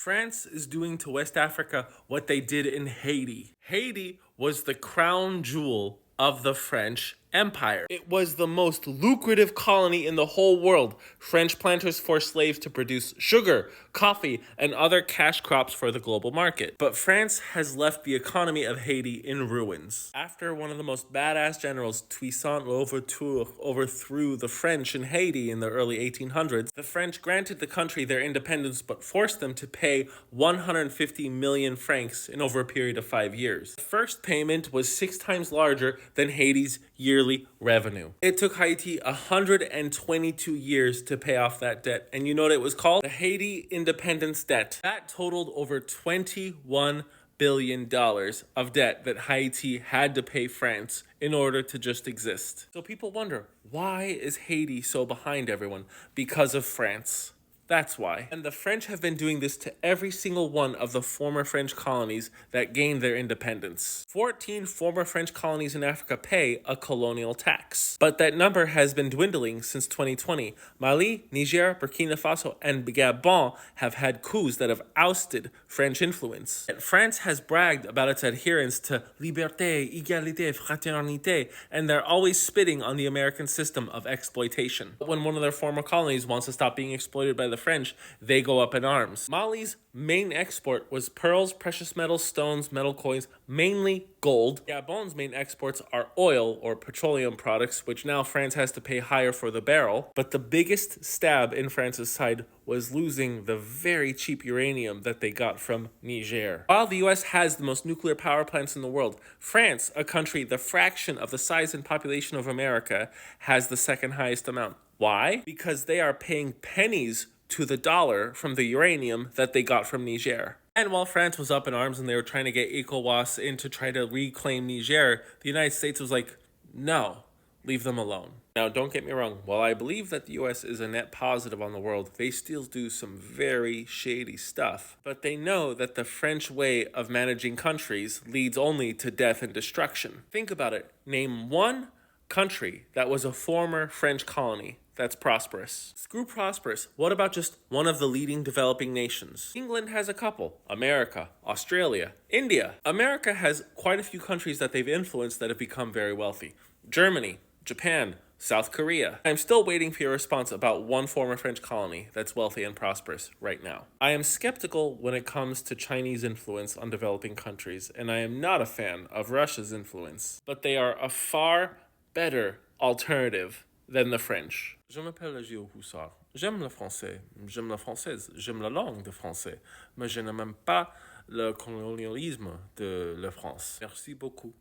France is doing to West Africa what they did in Haiti. Haiti was the crown jewel of the French Empire. It was the most lucrative colony in the whole world. French planters forced slaves to produce sugar, coffee, and other cash crops for the global market. But France has left the economy of Haiti in ruins. After one of the most badass generals, Toussaint Louverture, overthrew the French in Haiti in the early 1800s, the French granted the country their independence but forced them to pay 150 million francs in over a period of 5 years. The first payment was 6 times larger than Haiti's yearly revenue. It took Haiti 122 years to pay off that debt, and you know what it was called? The Haiti Independence Debt. That totaled over $21 billion of debt that Haiti had to pay France in order to just exist. So people wonder, why is Haiti so behind everyone? Because of France. That's why. And the French have been doing this to every single one of the former French colonies that gained their independence. 14 former French colonies in Africa pay a colonial tax. But that number has been dwindling since 2020. Mali, Niger, Burkina Faso, and Gabon have had coups that have ousted French influence. And France has bragged about its adherence to liberté, égalité, fraternité, and they're always spitting on the American system of exploitation. But when one of their former colonies wants to stop being exploited by the French, they go up in arms. Mali's main export was pearls, precious metals, stones, metal coins, mainly gold. Gabon's main exports are oil or petroleum products, which now France has to pay higher for the barrel. But the biggest stab in France's side was losing the very cheap uranium that they got from Niger. While the US has the most nuclear power plants in the world, France, a country the fraction of the size and population of America, has the second highest amount. Why? Because they are paying pennies to the dollar from the uranium that they got from Niger. And while France was up in arms and they were trying to get ECOWAS in to try to reclaim Niger, the United States was like, no, leave them alone. Now, don't get me wrong. While I believe that the US is a net positive on the world, they still do some very shady stuff. But they know that the French way of managing countries leads only to death and destruction. Think about it. Name one country that was a former French colony that's prosperous. Screw prosperous. What about just one of the leading developing nations? England has a couple. America, Australia, India. America has quite a few countries that they've influenced that have become very wealthy. Germany, Japan, South Korea. I'm still waiting for your response about one former French colony that's wealthy and prosperous right now. I am skeptical when it comes to Chinese influence on developing countries, and I am not a fan of Russia's influence. But they are a far better alternative than the French. Je m'appelle Gilles Houssard. J'aime le français, j'aime la française, j'aime la langue de français, mais je n'aime pas le colonialisme de la France. Merci beaucoup.